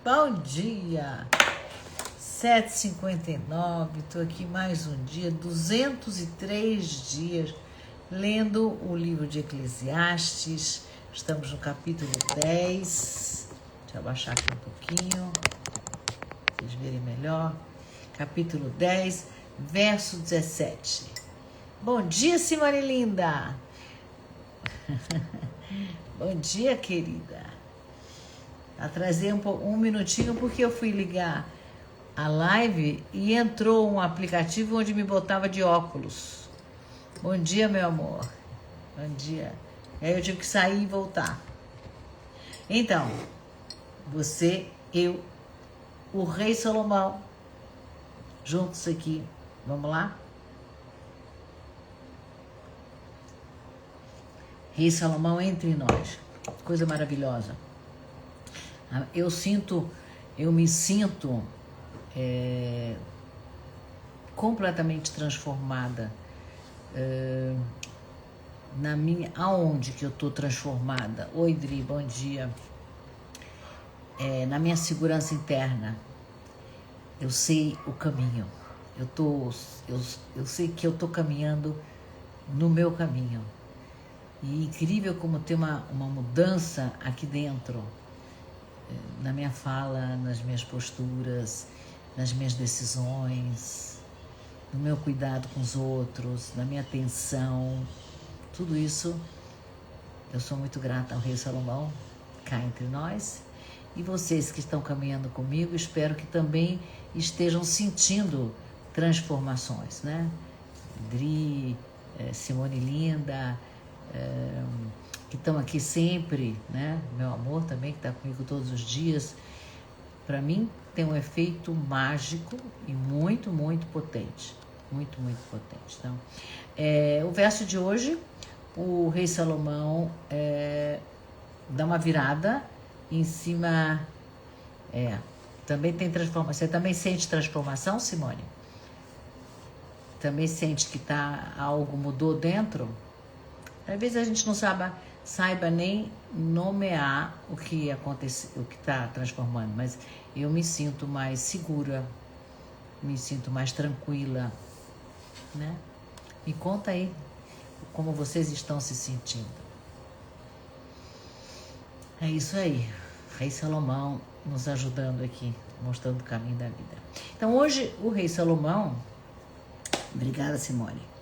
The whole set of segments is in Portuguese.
Bom dia! 7h59, estou aqui mais um dia, 203 dias, lendo o livro de Eclesiastes. Estamos no capítulo 10. Deixa eu abaixar aqui um pouquinho, para vocês verem melhor. Capítulo 10, verso 17. Bom dia, Simone linda! Bom dia, querida. Atrasei um minutinho porque eu fui ligar a live e entrou um aplicativo onde me botava de óculos. Bom dia, meu amor. Bom dia. Aí eu tive que sair e voltar. Então, você, eu, o rei Salomão, juntos aqui. Vamos lá? Rei Salomão entre nós. Coisa maravilhosa. Eu me sinto completamente transformada. Aonde que eu estou transformada? Oi, Dri, bom dia. Na minha segurança interna. Eu sei o caminho. Eu sei que eu estou caminhando no meu caminho. E incrível como tem uma mudança aqui dentro, na minha fala, nas minhas posturas, nas minhas decisões, no meu cuidado com os outros, na minha atenção. Tudo isso, eu sou muito grata ao Rei Salomão, cá entre nós. E vocês que estão caminhando comigo, espero que também estejam sentindo transformações, né? Dri, Simone linda, que estão aqui sempre, né? Meu amor também, que está comigo todos os dias. Para mim, tem um efeito mágico e muito, muito potente. Muito, muito potente. Então, o verso de hoje, o rei Salomão dá uma virada em cima. Também tem transformação. Você também sente transformação, Simone? Também sente que algo mudou dentro? Às vezes a gente não saiba nem nomear o que acontece, o que está transformando, mas eu me sinto mais segura, me sinto mais tranquila, né? Me conta aí como vocês estão se sentindo. É isso aí, Rei Salomão nos ajudando aqui, mostrando o caminho da vida. Então hoje o Rei Salomão, obrigada, Simone.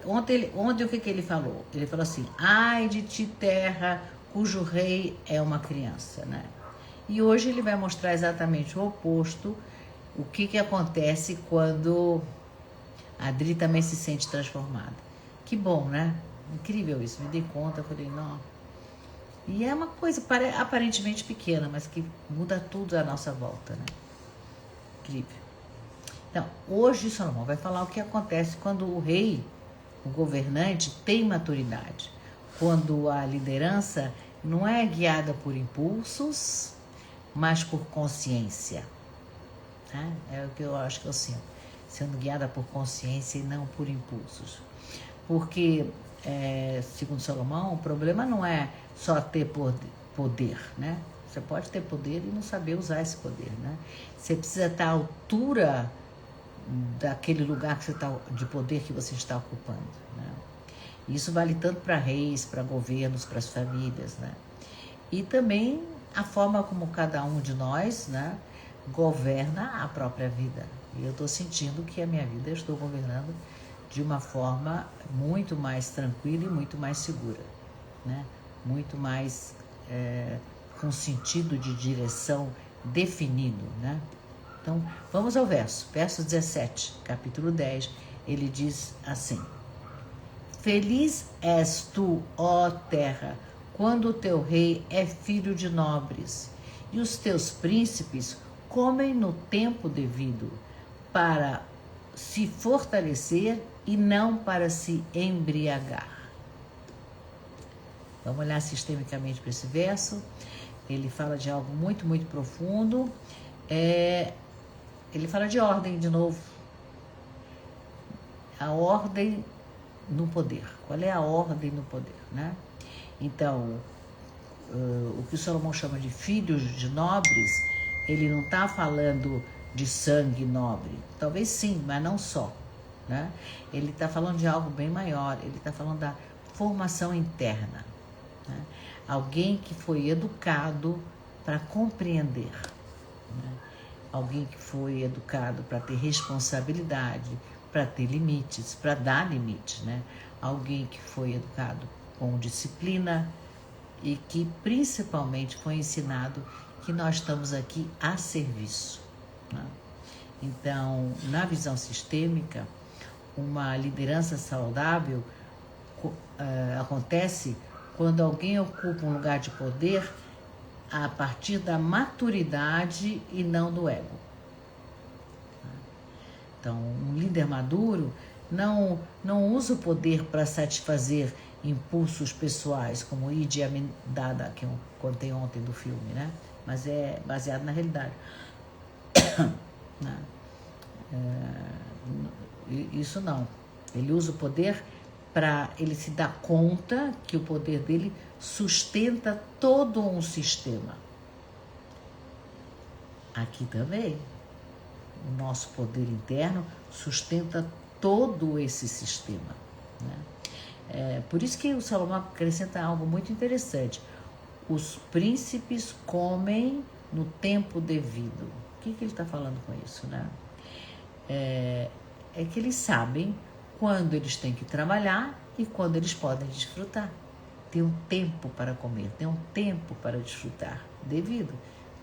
Ontem o que ele falou? Ele falou assim: ai de ti, terra, cujo rei é uma criança, né? E hoje ele vai mostrar exatamente o oposto, o que acontece quando a Dri também se sente transformada. Que bom, né? Incrível isso, me dei conta, falei, não. E é uma coisa aparentemente pequena, mas que muda tudo à nossa volta, né? Incrível. Então, hoje Salomão vai falar o que acontece quando o rei, o governante, tem maturidade. Quando a liderança não é guiada por impulsos, mas por consciência. Né? É o que eu acho que eu sinto. Sendo guiada por consciência e não por impulsos. Porque, segundo Salomão, o problema não é só ter poder, né? Você pode ter poder e não saber usar esse poder, né? Você precisa estar à altura daquele lugar de poder que você está ocupando, né? Isso vale tanto para reis, para governos, para as famílias, né? E também a forma como cada um de nós, né, governa a própria vida. E eu estou sentindo que a minha vida eu estou governando de uma forma muito mais tranquila e muito mais segura, né? Muito mais com sentido de direção definido, né? Então, vamos ao verso 17, capítulo 10, ele diz assim: feliz és tu, ó terra, quando o teu rei é filho de nobres, e os teus príncipes comem no tempo devido, para se fortalecer e não para se embriagar. Vamos olhar sistemicamente para esse verso. Ele fala de algo muito, muito profundo. Ele fala de ordem de novo. A ordem no poder. Qual é a ordem no poder, né? Então, o que o Salomão chama de filhos de nobres ele não está falando de sangue nobre. Talvez sim, mas não só. Né? Ele está falando de algo bem maior. Ele está falando da formação interna. Né? Alguém que foi educado para compreender. Né? Alguém que foi educado para ter responsabilidade, para ter limites, para dar limites. Né? Alguém que foi educado com disciplina e que principalmente foi ensinado que nós estamos aqui a serviço. Né? Então, na visão sistêmica, uma liderança saudável acontece quando alguém ocupa um lugar de poder a partir da maturidade e não do ego. Então, um líder maduro não usa o poder para satisfazer impulsos pessoais, como o Idi Amin Dada, que eu contei ontem do filme, né? Mas é baseado na realidade. Isso não. Ele usa o poder para ele se dar conta que o poder dele sustenta todo um sistema. Aqui também, o nosso poder interno sustenta todo esse sistema. Né? Por isso que o Salomão acrescenta algo muito interessante. Os príncipes comem no tempo devido. O que ele está falando com isso? Né? É que eles sabem quando eles têm que trabalhar e quando eles podem desfrutar. Tem um tempo para comer, tem um tempo para desfrutar, devido,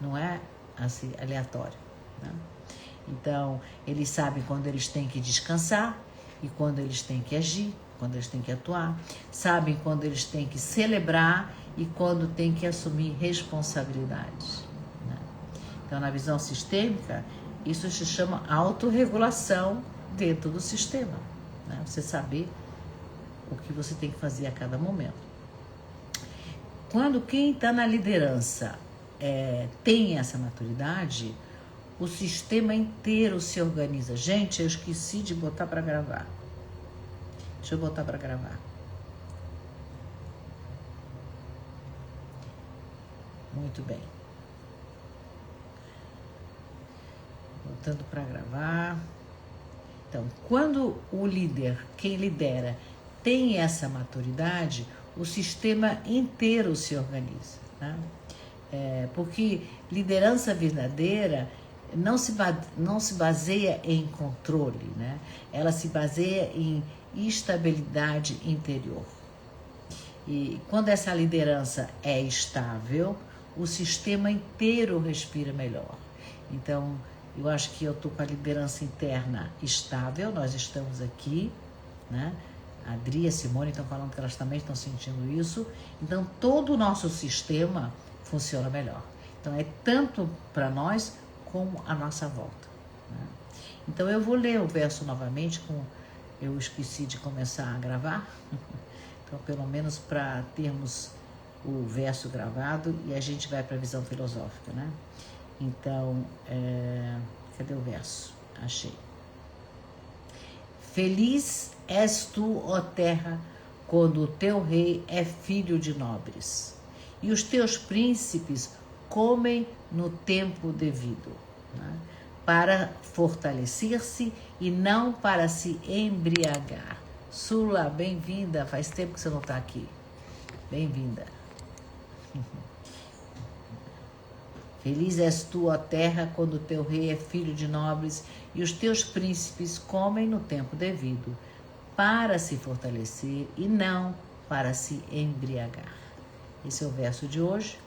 não é assim aleatório. Né? Então, eles sabem quando eles têm que descansar e quando eles têm que agir, quando eles têm que atuar. Sabem quando eles têm que celebrar e quando têm que assumir responsabilidades. Né? Então, na visão sistêmica, isso se chama autorregulação dentro do sistema. Né? Você saber o que você tem que fazer a cada momento. Quando quem está na liderança tem essa maturidade, o sistema inteiro se organiza. Gente, eu esqueci de botar para gravar. Deixa eu botar para gravar. Muito bem. Botando para gravar. Então, quando o líder, quem lidera, tem essa maturidade, o sistema inteiro se organiza. Né? Porque liderança verdadeira não se baseia em controle, né? Ela se baseia em estabilidade interior. E quando essa liderança é estável, o sistema inteiro respira melhor. Então, eu acho que eu estou com a liderança interna estável, nós estamos aqui, né? A Adri e a Simone estão falando que elas também estão sentindo isso. Então, todo o nosso sistema funciona melhor. Então, é tanto para nós como a nossa volta. Né? Então, eu vou ler o verso novamente, eu esqueci de começar a gravar. Então, pelo menos para termos o verso gravado e a gente vai para a visão filosófica, né? Então, cadê o verso? Achei. Feliz és tu, ó terra, quando o teu rei é filho de nobres, e os teus príncipes comem no tempo devido, né? Para fortalecer-se e não para se embriagar. Sula, bem-vinda, faz tempo que você não está aqui. Bem-vinda. Feliz és tu, ó terra, quando o teu rei é filho de nobres e os teus príncipes comem no tempo devido, para se fortalecer e não para se embriagar. Esse é o verso de hoje,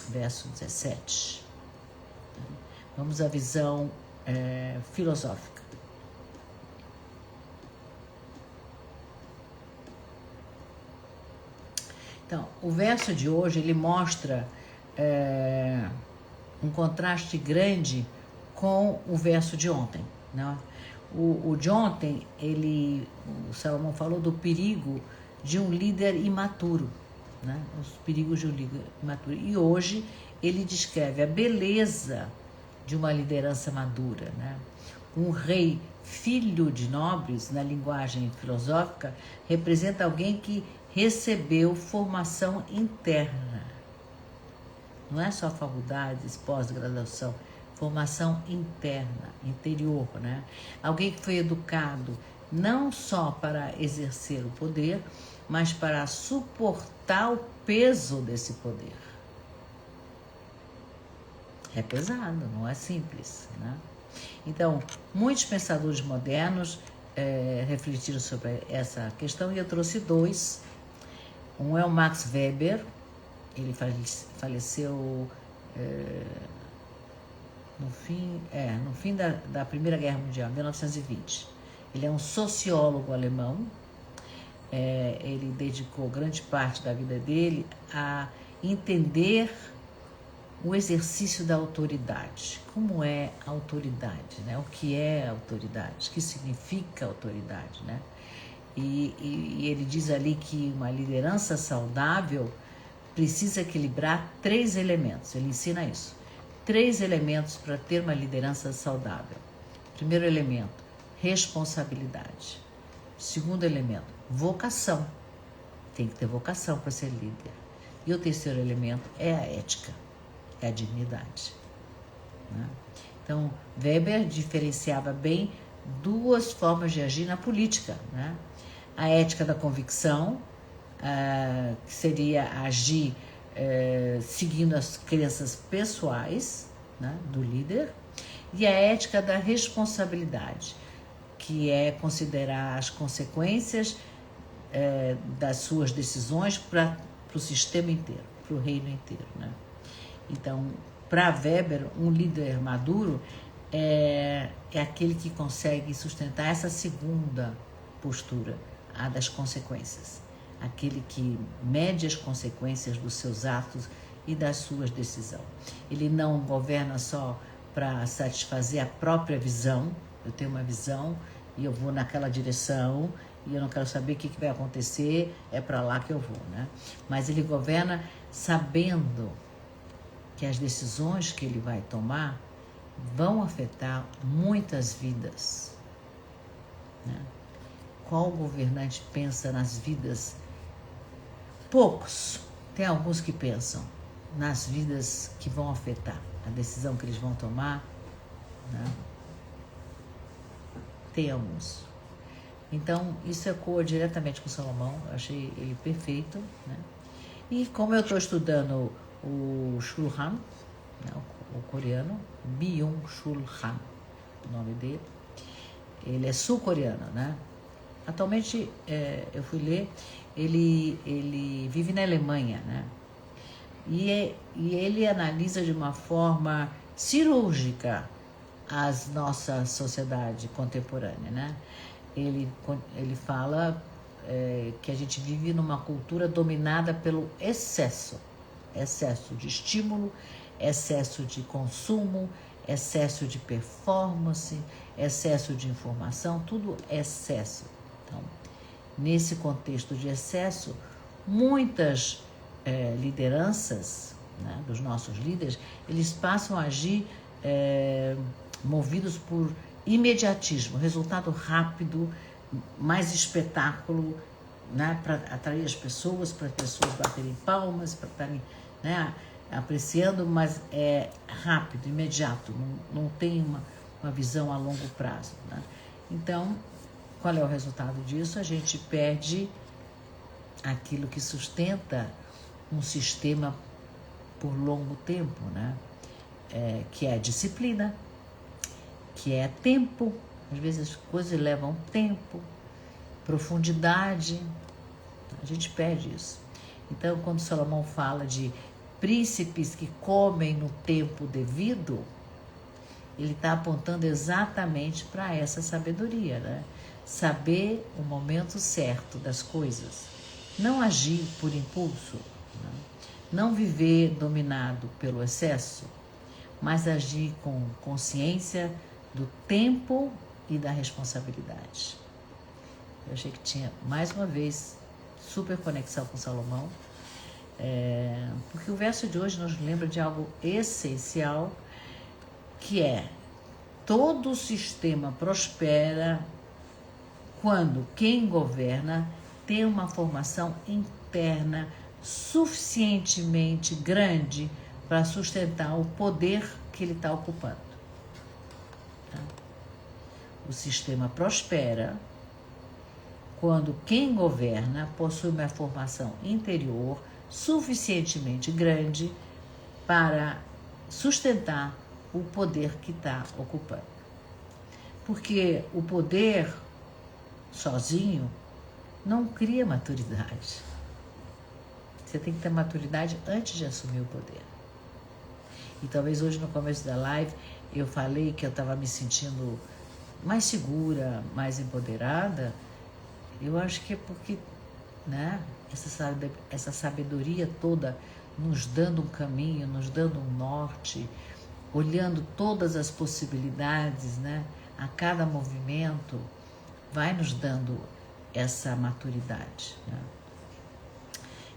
verso 17. Vamos à visão filosófica. Então, o verso de hoje, ele mostra um contraste grande com o verso de ontem, né? O de ontem, o Salomão falou do perigo de um líder imaturo, né? Os perigos de um líder imaturo. E hoje ele descreve a beleza de uma liderança madura, né? Um rei filho de nobres, na linguagem filosófica, representa alguém que recebeu formação interna. Não é só faculdades, pós-graduação, formação interna, interior, né? Alguém que foi educado não só para exercer o poder, mas para suportar o peso desse poder. É pesado, não é simples, né? Então, muitos pensadores modernos refletiram sobre essa questão e eu trouxe dois. Um é o Max Weber, ele faleceu no fim da Primeira Guerra Mundial, 1920. Ele é um sociólogo alemão. Ele dedicou grande parte da vida dele a entender o exercício da autoridade. Como é a autoridade, né? O que é autoridade? O que significa autoridade, né? E ele diz ali que uma liderança saudável precisa equilibrar 3 elementos. Ele ensina isso. 3 elementos para ter uma liderança saudável. Primeiro elemento, responsabilidade. Segundo elemento, vocação. Tem que ter vocação para ser líder. E o terceiro elemento é a ética, é a dignidade, né? Então, Weber diferenciava bem 2 formas de agir na política, né? A ética da convicção, que seria agir seguindo as crenças pessoais, né, do líder, e a ética da responsabilidade, que é considerar as consequências das suas decisões para o sistema inteiro, para o reino inteiro, né? Então, para Weber, um líder maduro é aquele que consegue sustentar essa segunda postura, a das consequências. Aquele que mede as consequências dos seus atos e das suas decisões. Ele não governa só para satisfazer a própria visão. Eu tenho uma visão e eu vou naquela direção e eu não quero saber o que vai acontecer, é para lá que eu vou, né? Mas ele governa sabendo que as decisões que ele vai tomar vão afetar muitas vidas, né? Qual governante pensa nas vidas? Poucos. Tem alguns que pensam nas vidas que vão afetar a decisão que eles vão tomar, né? Tem alguns. Então, isso ecoa diretamente com Salomão. Eu achei ele perfeito, né? E como eu estou estudando o Chul Han, né, o coreano, Byung-Chul Han, o nome dele, ele é sul-coreano, né? Atualmente, eu fui ler, ele vive na Alemanha, né? E ele analisa de uma forma cirúrgica a nossa sociedade contemporânea, né? Ele fala que a gente vive numa cultura dominada pelo excesso de estímulo, excesso de consumo, excesso de performance, excesso de informação, tudo excesso. Então, nesse contexto de excesso, muitas lideranças, né, dos nossos líderes, eles passam a agir movidos por imediatismo, resultado rápido, mais espetáculo, né, para atrair as pessoas, para as pessoas baterem palmas, para estarem, né, apreciando, mas é rápido, imediato, não tem uma visão a longo prazo, né? Então, qual é o resultado disso? A gente perde aquilo que sustenta um sistema por longo tempo, né? Que é a disciplina, que é tempo. Às vezes as coisas levam tempo, profundidade, a gente perde isso. Então, quando Salomão fala de príncipes que comem no tempo devido, ele está apontando exatamente para essa sabedoria, né? Saber o momento certo das coisas, não agir por impulso, né? Não viver dominado pelo excesso, mas agir com consciência do tempo e da responsabilidade. Eu achei que tinha, mais uma vez, super conexão com Salomão, porque o verso de hoje nos lembra de algo essencial, que é: todo sistema prospera quando quem governa tem uma formação interna suficientemente grande para sustentar o poder que ele está ocupando. Tá? O sistema prospera quando quem governa possui uma formação interior suficientemente grande para sustentar o poder que está ocupando. Porque o poder sozinho não cria maturidade. Você tem que ter maturidade antes de assumir o poder. E talvez hoje no começo da live eu falei que eu estava me sentindo mais segura, mais empoderada. Eu acho que é porque, né, essa sabedoria toda nos dando um caminho, nos dando um norte, olhando todas as possibilidades, né, a cada movimento, vai nos dando essa maturidade. Né?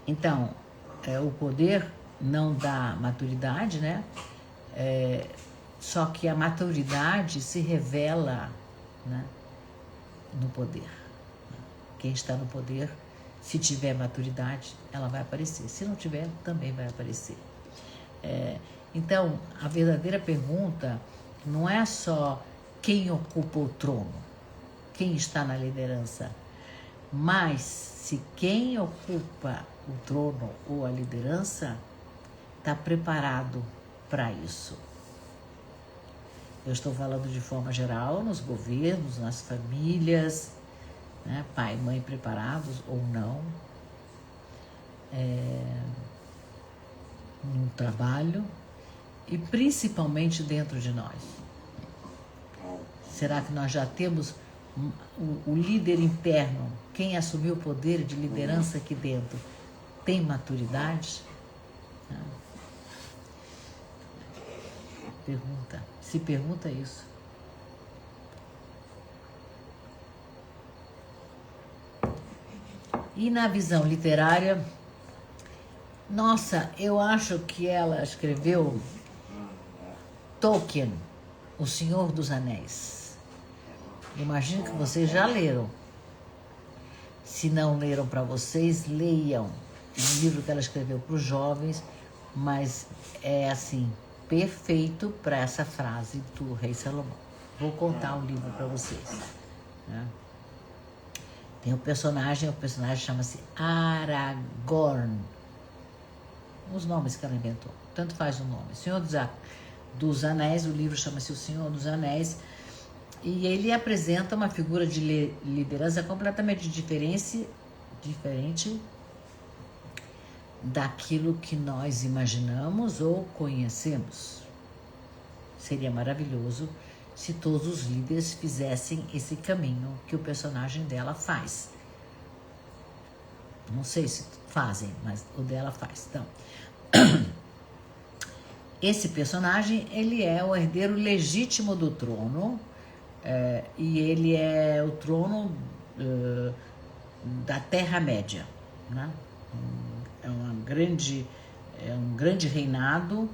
Então, o poder não dá maturidade, né? Só que a maturidade se revela, né, no poder. Quem está no poder, se tiver maturidade, ela vai aparecer. Se não tiver, também vai aparecer. Então, a verdadeira pergunta não é só quem ocupa o trono, quem está na liderança, mas se quem ocupa o trono ou a liderança está preparado para isso. Eu estou falando de forma geral, nos governos, nas famílias, né? Pai e mãe preparados ou não, no trabalho e principalmente dentro de nós. Será que nós já temos o líder interno, quem assumiu o poder de liderança aqui dentro, tem maturidade? Se pergunta isso. E na visão literária, nossa, eu acho que ela escreveu Tolkien, O Senhor dos Anéis. Imagino que vocês já leram. Se não leram para vocês, leiam. É um livro que ela escreveu para os jovens, mas é assim, perfeito para essa frase do rei Salomão. Vou contar um livro para vocês. Né? Tem o personagem chama-se Aragorn. Os nomes que ela inventou, tanto faz o nome. Senhor dos Anéis, o livro chama-se O Senhor dos Anéis, e ele apresenta uma figura de liderança completamente diferente daquilo que nós imaginamos ou conhecemos. Seria maravilhoso se todos os líderes fizessem esse caminho que o personagem dela faz. Não sei se fazem, mas o dela faz. Então, esse personagem, ele é o herdeiro legítimo do trono, e ele é o trono da Terra-média, né? É um grande reinado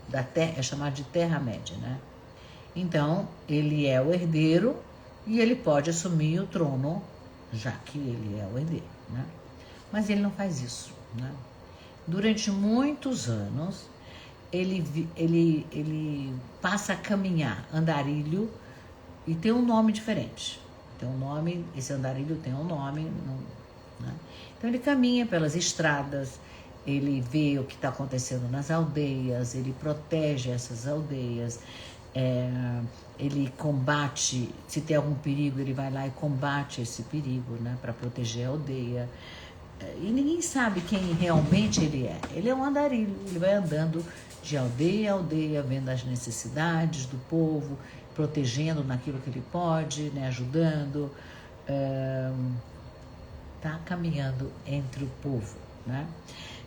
da Terra, é chamado de Terra-média, né? Então, ele é o herdeiro e ele pode assumir o trono, já que ele é o herdeiro, né? Mas ele não faz isso, né? Durante muitos anos, ele passa a caminhar, andarilho, e tem um nome diferente. Tem um nome, esse andarilho tem um nome, né? Então ele caminha pelas estradas, ele vê o que está acontecendo nas aldeias, ele protege essas aldeias, ele combate, se tem algum perigo, ele vai lá e combate esse perigo, né, para proteger a aldeia. E ninguém sabe quem realmente ele é. Ele é um andarilho, ele vai andando de aldeia a aldeia, vendo as necessidades do povo, protegendo naquilo que ele pode, né, ajudando, tá caminhando entre o povo, né?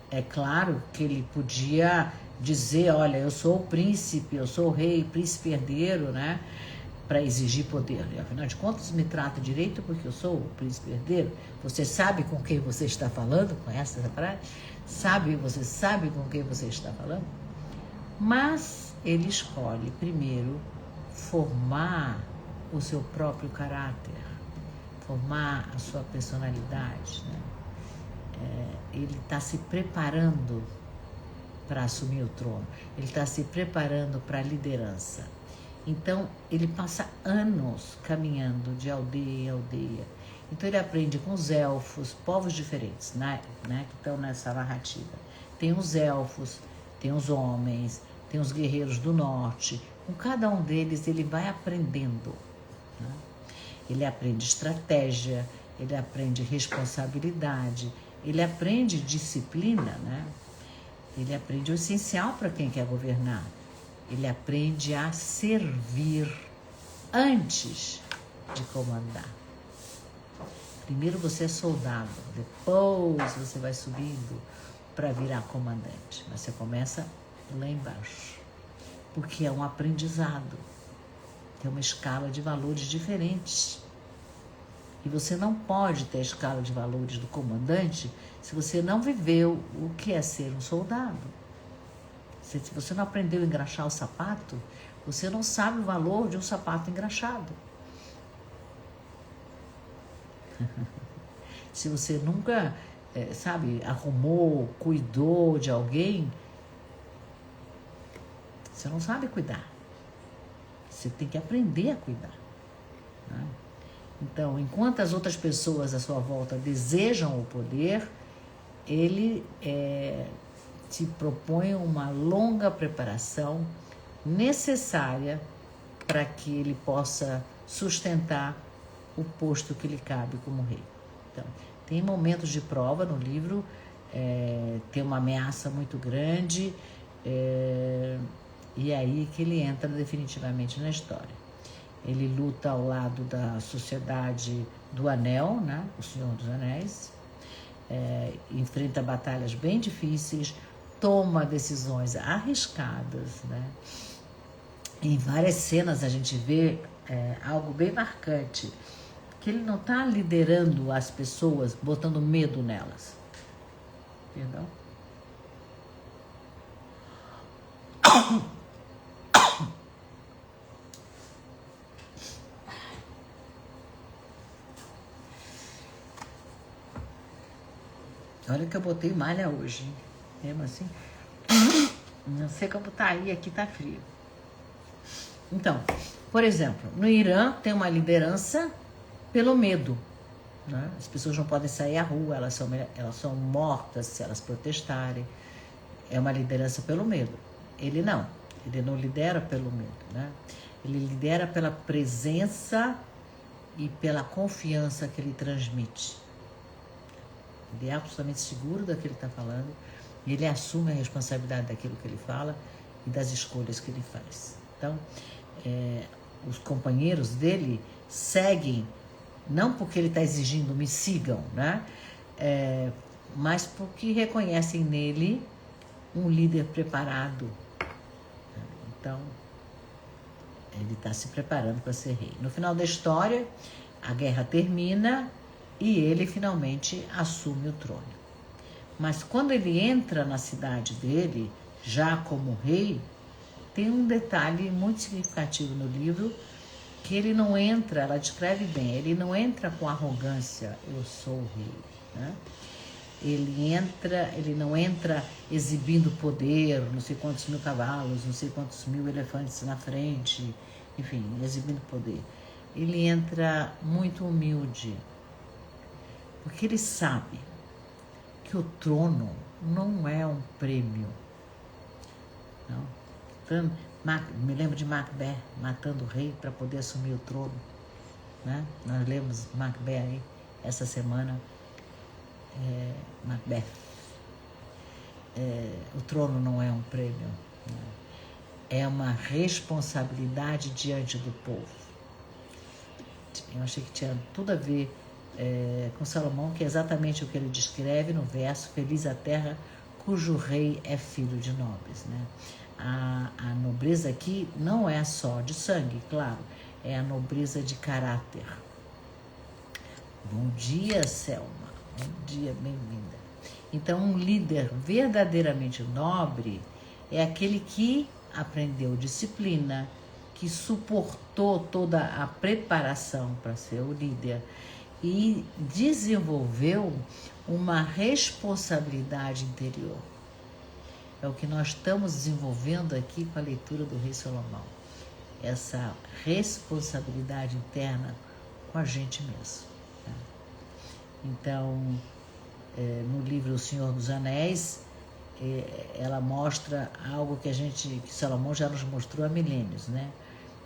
É claro que ele podia dizer, olha, eu sou o príncipe, eu sou o rei, príncipe herdeiro, né, para exigir poder. E, afinal de contas, me trata direito porque eu sou o príncipe herdeiro. Você sabe com quem você está falando? Conhece essa frase? Você sabe com quem você está falando? Mas ele escolhe primeiro formar o seu próprio caráter, formar a sua personalidade, né? Ele está se preparando para assumir o trono. Ele está se preparando para a liderança. Então, ele passa anos caminhando de aldeia em aldeia. Então, ele aprende com os elfos, povos diferentes, né, que estão nessa narrativa. Tem os elfos, tem os homens, tem os guerreiros do norte. Com cada um deles, ele vai aprendendo. Né? Ele aprende estratégia, ele aprende responsabilidade, ele aprende disciplina, né? Ele aprende o essencial para quem quer governar. Ele aprende a servir antes de comandar. Primeiro você é soldado, depois você vai subindo para virar comandante. Mas você começa lá embaixo, porque é um aprendizado. Tem uma escala de valores diferentes. E você não pode ter a escala de valores do comandante se você não viveu o que é ser um soldado. Se você não aprendeu a engraxar o sapato, você não sabe o valor de um sapato engraxado. Se você nunca, arrumou, cuidou de alguém, você não sabe cuidar. Você tem que aprender a cuidar. Né? Então, enquanto as outras pessoas à sua volta desejam o poder, ele te propõe uma longa preparação necessária para que ele possa sustentar o posto que lhe cabe como rei. Então, tem momentos de prova no livro, tem uma ameaça muito grande, e aí que ele entra definitivamente na história. Ele luta ao lado da sociedade do Anel, né? O Senhor dos Anéis, enfrenta batalhas bem difíceis, toma decisões arriscadas, né? Em várias cenas a gente vê algo bem marcante, que ele não está liderando as pessoas, botando medo nelas. Perdão? Olha que eu botei malha hoje, hein? Mesmo assim. Não sei como tá aí, aqui tá frio. Então, por exemplo, no Irã tem uma liderança pelo medo. Né? As pessoas não podem sair à rua, elas são mortas se elas protestarem. É uma liderança pelo medo. Ele não lidera pelo medo. Né? Ele lidera pela presença e pela confiança que ele transmite. Ele é absolutamente seguro daquilo que ele está falando e ele assume a responsabilidade daquilo que ele fala e das escolhas que ele faz. Então, os companheiros dele seguem, não porque ele está exigindo me sigam, né? Mas porque reconhecem nele um líder preparado. Então, ele está se preparando para ser rei. No final da história, a guerra termina e ele finalmente assume o trono. Mas quando ele entra na cidade dele, já como rei, tem um detalhe muito significativo no livro, que ele não entra, ela descreve bem, ele não entra com arrogância, eu sou o rei. Né? Ele não entra exibindo poder, não sei quantos mil cavalos, não sei quantos mil elefantes na frente, enfim, exibindo poder. Ele entra muito humilde, porque ele sabe que o trono não é um prêmio. Não. Então, me lembro de Macbeth matando o rei para poder assumir o trono. Né? Nós lemos Macbeth aí essa semana. Macbeth. O trono não é um prêmio. Né? É uma responsabilidade diante do povo. Eu achei que tinha tudo a ver com Salomão, que é exatamente o que ele descreve no verso: feliz a terra cujo rei é filho de nobres. Né? A nobreza aqui não é só de sangue, claro, é a nobreza de caráter. Bom dia, Selma. Bom dia, bem-vinda. Então, um líder verdadeiramente nobre é aquele que aprendeu disciplina, que suportou toda a preparação para ser o líder e desenvolveu uma responsabilidade interior. É o que nós estamos desenvolvendo aqui com a leitura do Rei Salomão. Essa responsabilidade interna com a gente mesmo. Né? Então, no livro O Senhor dos Anéis, ela mostra algo que Salomão já nos mostrou há milênios, né?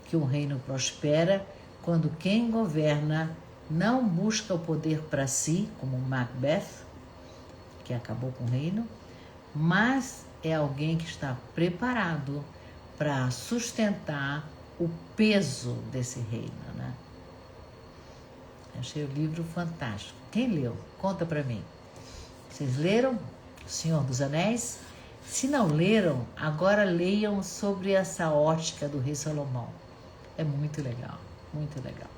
Que um reino prospera quando quem governa não busca o poder para si, como Macbeth, que acabou com o reino, mas é alguém que está preparado para sustentar o peso desse reino, né? Achei o livro fantástico. Quem leu? Conta para mim. Vocês leram O Senhor dos Anéis? Se não leram, agora leiam sobre essa ótica do Rei Salomão. É muito legal, muito legal.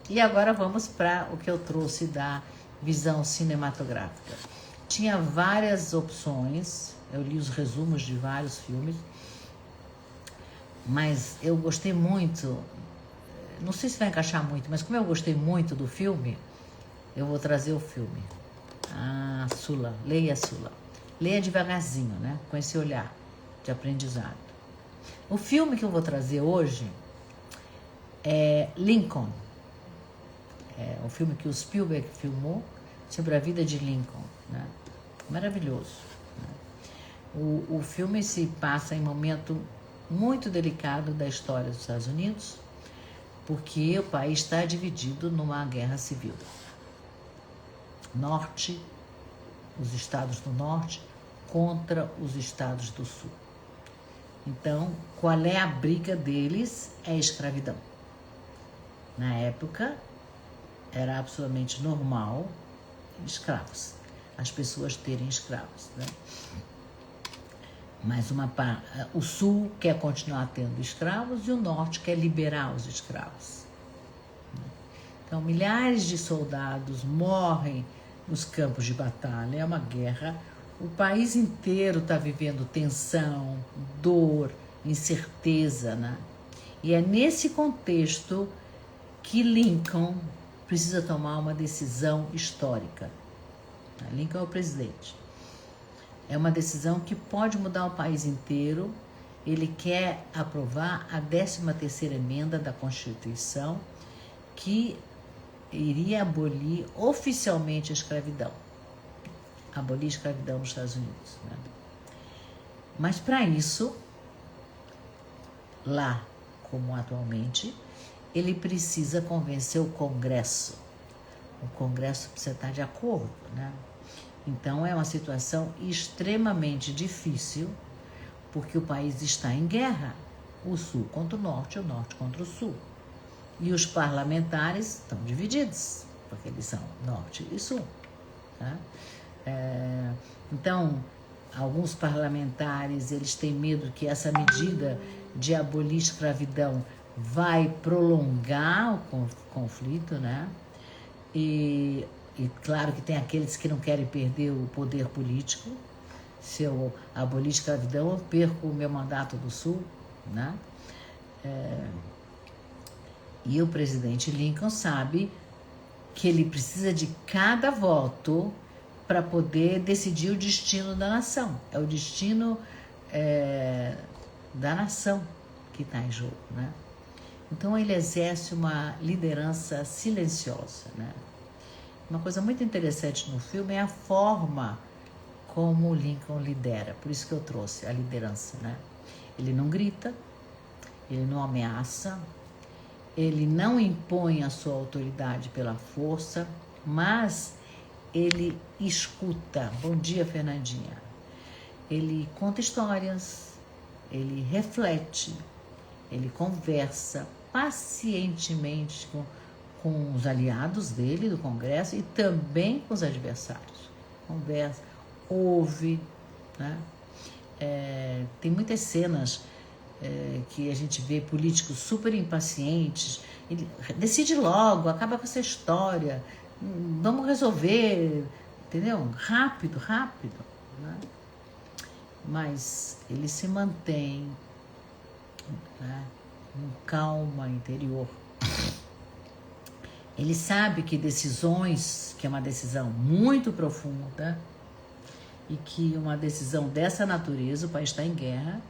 E agora vamos para o que eu trouxe da visão cinematográfica. Tinha várias opções, eu li os resumos de vários filmes, mas eu gostei muito, não sei se vai encaixar muito, mas como eu gostei muito do filme, eu vou trazer o filme. Sula, leia Sula. Leia devagarzinho, né? Com esse olhar de aprendizado. O filme que eu vou trazer hoje é Lincoln. É um filme que o Spielberg filmou sobre a vida de Lincoln, né? Maravilhoso. Né? O filme se passa em um momento muito delicado da história dos Estados Unidos, porque o país está dividido numa guerra civil. Norte, os estados do norte contra os estados do sul. Então, qual é a briga deles? É a escravidão. Na época, era absolutamente normal escravos, as pessoas terem escravos, né? Mas o sul quer continuar tendo escravos e o norte quer liberar os escravos. Então, milhares de soldados morrem nos campos de batalha, é uma guerra. O país inteiro está vivendo tensão, dor, incerteza, né? E é nesse contexto que Lincoln precisa tomar uma decisão histórica. Lincoln é o presidente. É uma decisão que pode mudar o país inteiro. Ele quer aprovar a 13ª emenda da Constituição, que iria abolir oficialmente a escravidão. Abolir a escravidão nos Estados Unidos. Né? Mas para isso, lá como atualmente, ele precisa convencer o Congresso. O Congresso precisa estar de acordo, né? Então é uma situação extremamente difícil, porque o país está em guerra. O sul contra o norte contra o sul. E os parlamentares estão divididos, porque eles são norte e sul. Tá? Então, alguns parlamentares eles têm medo que essa medida de abolir a escravidão vai prolongar o conflito, né? E claro que tem aqueles que não querem perder o poder político. Se eu abolir a escravidão, eu perco o meu mandato do Sul, né? E o presidente Lincoln sabe que ele precisa de cada voto para poder decidir o destino da nação. É o destino da nação que está em jogo, né? Então ele exerce uma liderança silenciosa, né? Uma coisa muito interessante no filme é a forma como o Lincoln lidera. Por isso que eu trouxe a liderança, né? Ele não grita, ele não ameaça, ele não impõe a sua autoridade pela força, mas ele escuta. Bom dia, Fernandinha. Ele conta histórias, ele reflete, ele conversa pacientemente com os aliados dele do Congresso e também com os adversários. Conversa, ouve, né? Tem muitas cenas que a gente vê políticos super impacientes. Ele decide logo, acaba com essa história, vamos resolver, entendeu? Rápido, né? Mas ele se mantém, né, com calma interior. Ele sabe que decisões, que é uma decisão muito profunda, e que uma decisão dessa natureza, o país está em guerra,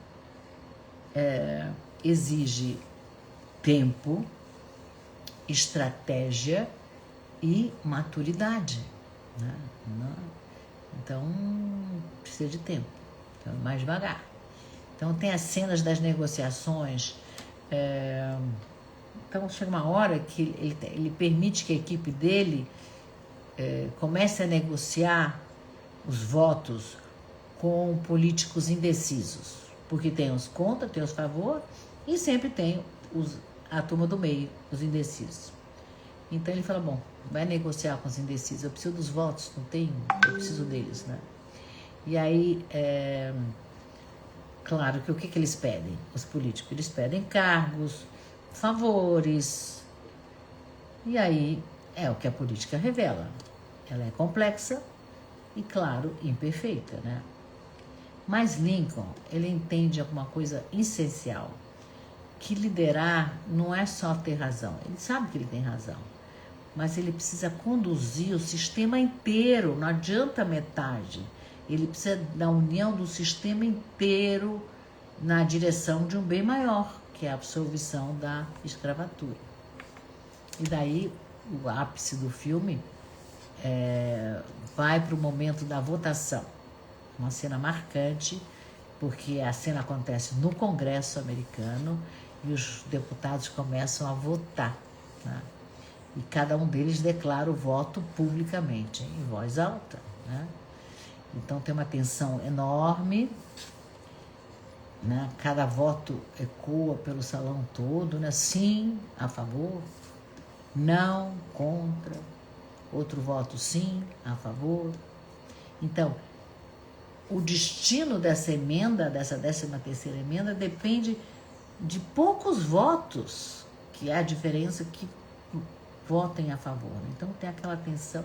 exige tempo, estratégia e maturidade, né? Então, precisa de tempo, então, mais devagar. Então, tem as cenas das negociações. Então, chega uma hora que ele permite que a equipe dele comece a negociar os votos com políticos indecisos, porque tem os contra, tem os favor e sempre tem a turma do meio, os indecisos. Então ele fala, bom, vai negociar com os indecisos, eu preciso dos votos, não tenho, eu preciso deles, né? E aí, claro que o que eles pedem, os políticos? Eles pedem cargos, favores, e aí é o que a política revela. Ela é complexa e, claro, imperfeita, né? Mas Lincoln, ele entende alguma coisa essencial, que liderar não é só ter razão. Ele sabe que ele tem razão, mas ele precisa conduzir o sistema inteiro, não adianta metade. Ele precisa da união do sistema inteiro na direção de um bem maior, que é a absolvição da escravatura. E daí, o ápice do filme vai para o momento da votação. Uma cena marcante, porque a cena acontece no Congresso americano e os deputados começam a votar, né? E cada um deles declara o voto publicamente, em voz alta, né? Então tem uma tensão enorme, né? Cada voto ecoa pelo salão todo, né? Sim, a favor, não, contra, outro voto sim, a favor. Então, o destino dessa emenda, dessa 13ª emenda, depende de poucos votos, que é a diferença que votem a favor. Então tem aquela tensão.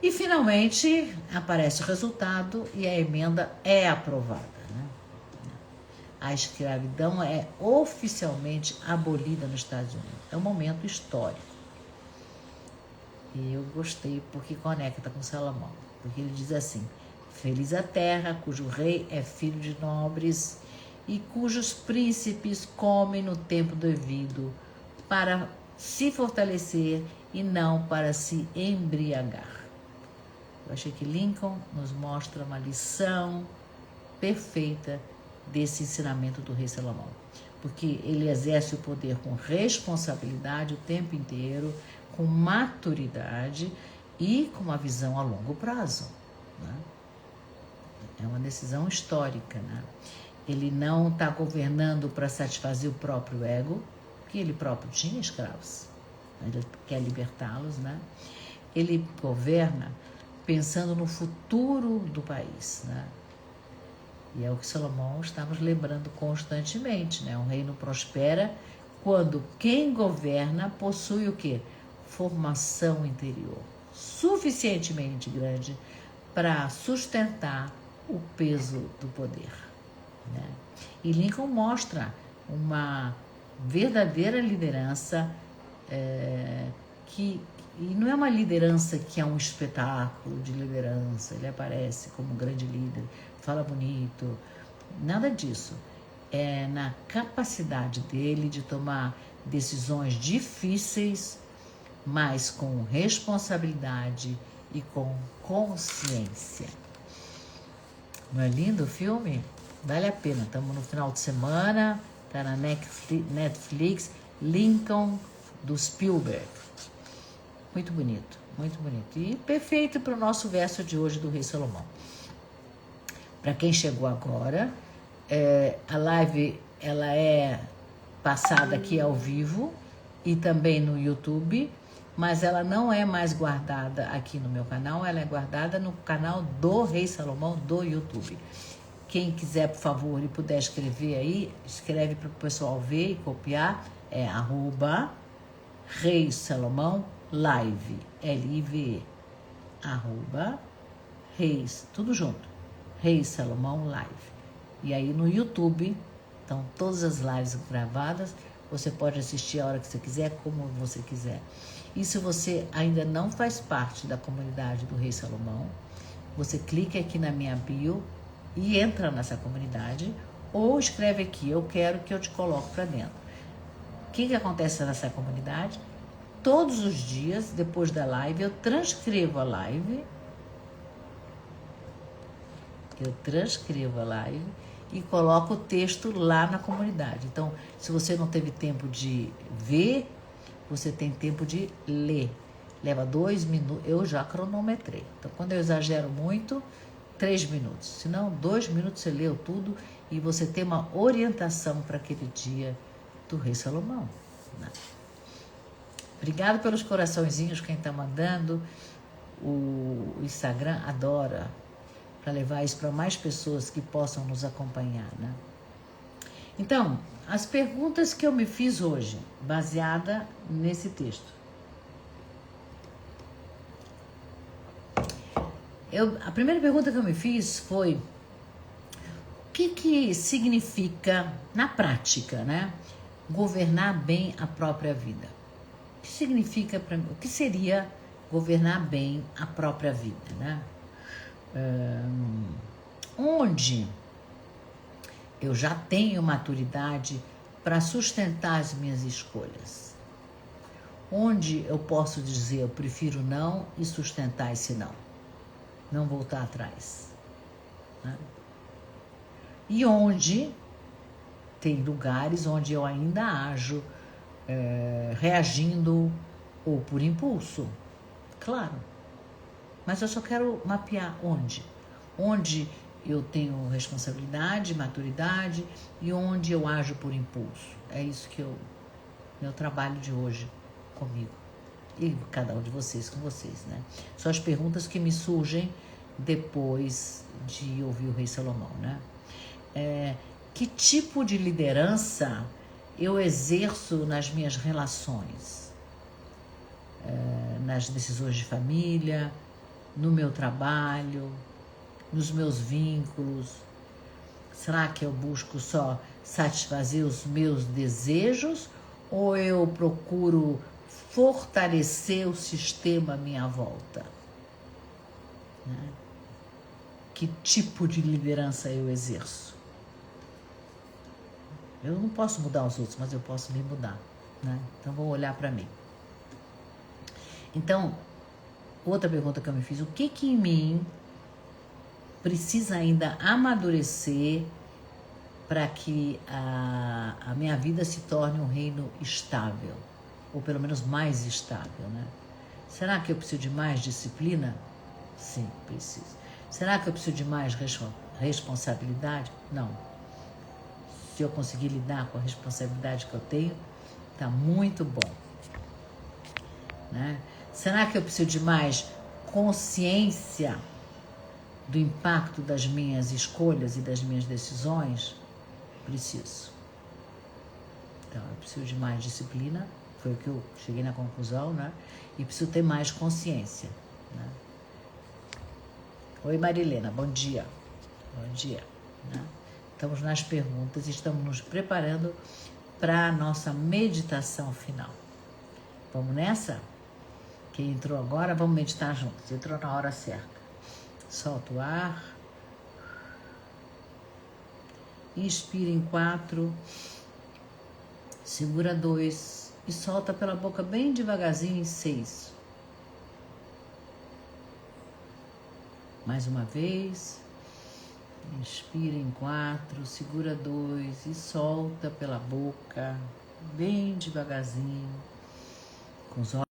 E finalmente aparece o resultado e a emenda é aprovada, né? A escravidão é oficialmente abolida nos Estados Unidos. É um momento histórico. E eu gostei porque conecta com Salomão. Porque ele diz assim: feliz a terra cujo rei é filho de nobres e cujos príncipes comem no tempo devido para se fortalecer e não para se embriagar. Eu achei que Lincoln nos mostra uma lição perfeita desse ensinamento do rei Salomão, porque ele exerce o poder com responsabilidade o tempo inteiro, com maturidade e com uma visão a longo prazo, né? É uma decisão histórica, né? Ele não está governando para satisfazer o próprio ego, que ele próprio tinha escravos, ele quer libertá-los, né? Ele governa pensando no futuro do país, né? E é o que Salomão está nos lembrando constantemente, né? Um reino prospera quando quem governa possui o quê? Formação interior suficientemente grande para sustentar o peso do poder, né? E Lincoln mostra uma verdadeira liderança e não é uma liderança que é um espetáculo de liderança, ele aparece como grande líder, fala bonito, nada disso. É na capacidade dele de tomar decisões difíceis, mas com responsabilidade e com consciência. Não é lindo o filme? Vale a pena, estamos no final de semana, está na Netflix, Lincoln, do Spielberg. Muito bonito, muito bonito. E perfeito para o nosso verso de hoje do rei Salomão. Para quem chegou agora, a live ela é passada aqui ao vivo e também no YouTube, mas ela não é mais guardada aqui no meu canal, ela é guardada no canal do Rei Salomão do YouTube. Quem quiser, por favor, e puder escrever aí, escreve para o pessoal ver e copiar, é @Rei Salomão Live, L-I-V-E, @Reis, tudo junto, Rei Salomão Live. E aí no YouTube estão todas as lives gravadas, você pode assistir a hora que você quiser, como você quiser. E se você ainda não faz parte da comunidade do Rei Salomão, você clica aqui na minha bio e entra nessa comunidade, ou escreve aqui, eu quero que eu te coloque para dentro. O que acontece nessa comunidade? Todos os dias, depois da live, eu transcrevo a live. E coloco o texto lá na comunidade. Então, se você não teve tempo de ver, você tem tempo de ler. Leva 2 minutos, eu já cronometrei. Então, quando eu exagero muito, 3 minutos. Se não, 2 minutos você leu tudo e você tem uma orientação para aquele dia do Rei Salomão. Né? Obrigado pelos coraçõezinhos, quem está mandando. O Instagram adora, para levar isso para mais pessoas que possam nos acompanhar, né? Então, as perguntas que eu me fiz hoje, baseada nesse texto. A primeira pergunta que eu me fiz foi: o que significa, na prática, né, governar bem a própria vida? O que significa para mim? O que seria governar bem a própria vida, né? Onde eu já tenho maturidade para sustentar as minhas escolhas, onde eu posso dizer eu prefiro não e sustentar esse não voltar atrás, né? E onde tem lugares onde eu ainda ajo reagindo ou por impulso, claro. Mas eu só quero mapear onde eu tenho responsabilidade, maturidade e onde eu ajo por impulso. É isso que meu trabalho de hoje comigo e cada um de vocês com vocês, né? São as perguntas que me surgem depois de ouvir o Rei Salomão, né? Que tipo de liderança eu exerço nas minhas relações, nas decisões de família, no meu trabalho, nos meus vínculos? Será que eu busco só satisfazer os meus desejos ou eu procuro fortalecer o sistema à minha volta? Né? Que tipo de liderança eu exerço? Eu não posso mudar os outros, mas eu posso me mudar, né? Então, vou olhar para mim. Então, outra pergunta que eu me fiz: o que em mim precisa ainda amadurecer para que a minha vida se torne um reino estável, ou pelo menos mais estável, né? Será que eu preciso de mais disciplina? Sim, preciso. Será que eu preciso de mais responsabilidade? Não. Se eu conseguir lidar com a responsabilidade que eu tenho, tá muito bom, né? Será que eu preciso de mais consciência do impacto das minhas escolhas e das minhas decisões? Preciso. Então, eu preciso de mais disciplina, foi o que eu cheguei na conclusão, né? E preciso ter mais consciência, né? Oi, Marilena, bom dia. Bom dia, né? Estamos nas perguntas e estamos nos preparando para a nossa meditação final. Vamos nessa? Quem entrou agora, vamos meditar juntos. Entrou na hora certa. Solta o ar. Inspira em 4. Segura 2. E solta pela boca bem devagarzinho em 6. Mais uma vez. Inspira em 4, segura 2 e solta pela boca, bem devagarzinho, com os olhos